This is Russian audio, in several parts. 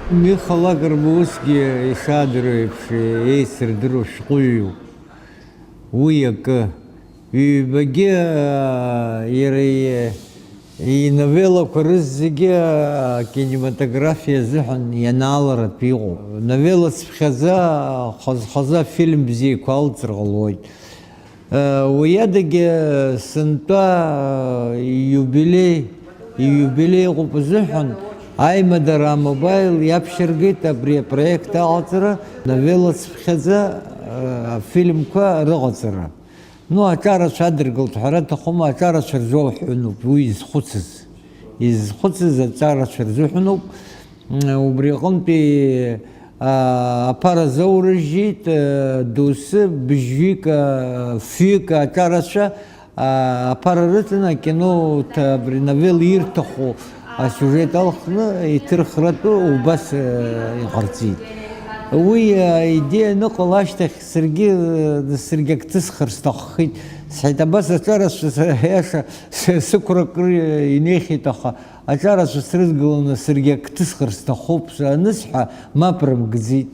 Михала Гарбузки и Шадровичи, Эйсер Друшкую, Уяка, и Баге, и новелла Курызиге, кинематография Зухан, Яналара Пио. Новелла Хаза фильм Бзи Калцергалой. Уядеге Сента юбилей Гупзухан. Аймадара мобайл япширгит абри проекта алцера новелла схаза фильмка рагацера. Ну ачара шадргал тхарата хума ачара шрзохну буиз хутсыз ачара шрзохну убригонти апара зауржит дус бжвика фика ачараша апара рытна кино табри новелл иртаху السوجيت الخنا يترخرتو وبس يغرتي ويا يدي نقل اشتخ سرقك تسخر استخيت سحيت بس اتارس هيش سكر ينيخي تخا اتارس سرقلنا سرقك تسخر استخوب نصحى ما برم قزيت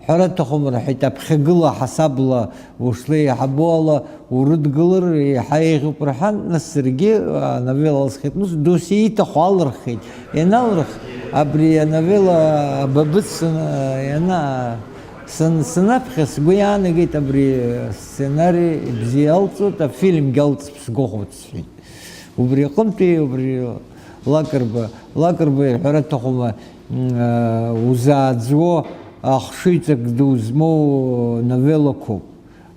حرتهم راحت بخقله حسب له وشلي حبوله ورد قلر حيغ برحان نسرقي نافيلا سخيت نص دوسي تخوال رخيت ينا رخ ابري نافيلا ببص ينا سنفخس بيانا جيت ابري سيناري بزيالتو تا فيلم قلت بسقوخوت سفين وبري قمتي وبري لاكرب حرتهم وزادزو Ахшитек дузмо новелоку,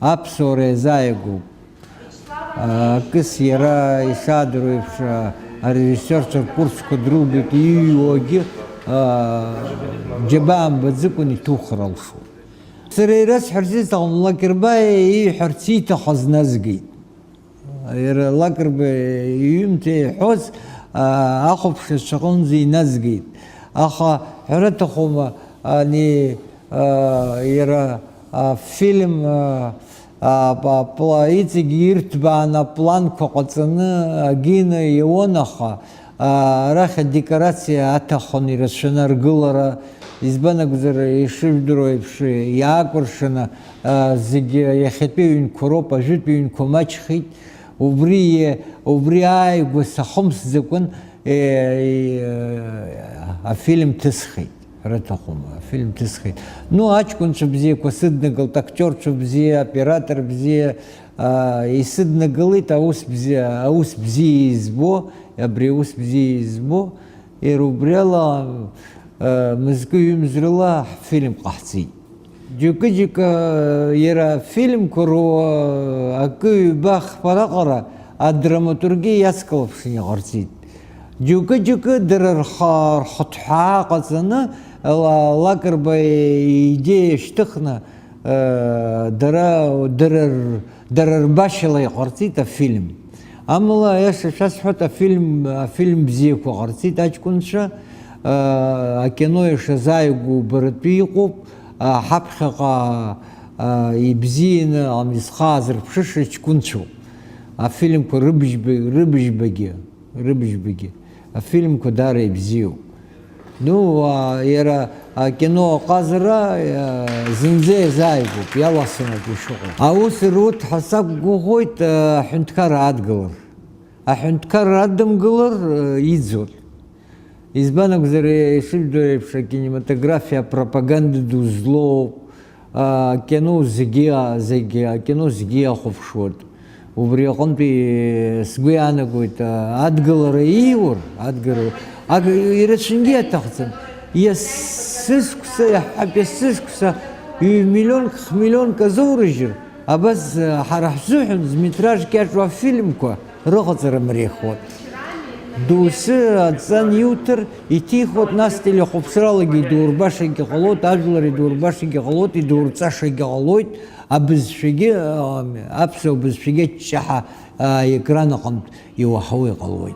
апсоре заегу, кыс яра ишадруевша, режиссерчер курско друбик и йоги, джабам бадзикуни тухралшу. Срейрас херсита лакербай и херсита хазназги. Лакербай юмте хоз ахопш шагонзи назги. Аха хератахума они era фильм плаици гиртба на план коцаны гина ионаха раха декорация атахони расшанар гылара избана гузара ишивдроевши якуршина зиге яхетпеюн коропа житпеюн комачхит убри ай гусахомс закон фильм тесхит ратахума фильм тесхит. Ну ачкун шубзе косиднагал актер шубзе оператор бзе и сиднагалит аус бзе избо абреус бзе избо и рубрела мызгуем зрела фильм кахци. Джука ера фильм куро акы бах паракара а драматургия яскаловшине гарцит. Джука дырыр хар хатха казана лакербай идея штыхна дырыр башилай гарцит фильм. Амла яша сейчас хата фильм бзеку гарцит ачкунша кино яша зайгу братпиқуп хапхаqa и бзина амисхазр пшишич кунчу. А фильм ко рыбжбеги. А фильм кудары бзиу. Ну, era кино казра зинзе зайгу, яласына пишу. А усрут хасаб гугойт хунткар адгылыр. А хунткар адым гылыр идзур. Избана гузаре шильдоревша кинематография пропаганды ду зло, кино згия ховшот. Убриахон пи сгуяна гойт адгылыр иур, адгылыр. А иречинге тахцен. Я сыскуса, сыскуса, и миллион казурыжир. А бас харахзухин метраж кешва фильмко рохацер мрехот. Дусы отсан ютер и тихот нас теле хопсралаги дурбашеньки холот, ажлари дурбашеньки холот и дурцашеньки холот, а без шеге апсо без шеге чаха экрана ком его хауи холот.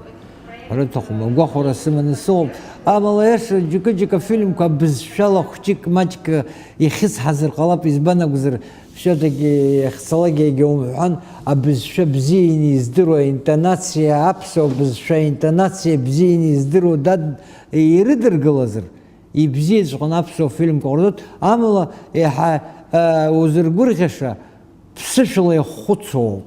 Ратахум гохора сыманы соп. Амалаш джука фильм ка без шала хучик мачка и хис хазыр қалап избана гузыр все-таки хсалагия геомхан а без ше бзини издыру интонация апсо без ше интонация бзини издыру дад и рыдыр глазыр ибзиаҵәҟьан аԥсуа фильмқәа ҟарҵоит, амала иаҳа узыргәырӷьаша ԥсышәала ихәыцуоуп.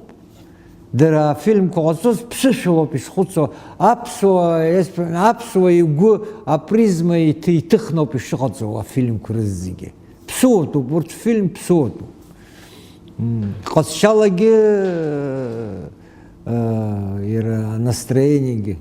Дара афильмқәа ҟарҵоз ԥсышәалоуп ишхәыцуа, аԥсуа игәы апризма иҭыхноуп ишыҟаҵоу афильмқәа рызегьы. Ԥсуатәуп, урҭ фильм ԥсуатәуп. Ҟазшьалагьы иара настроениагьы.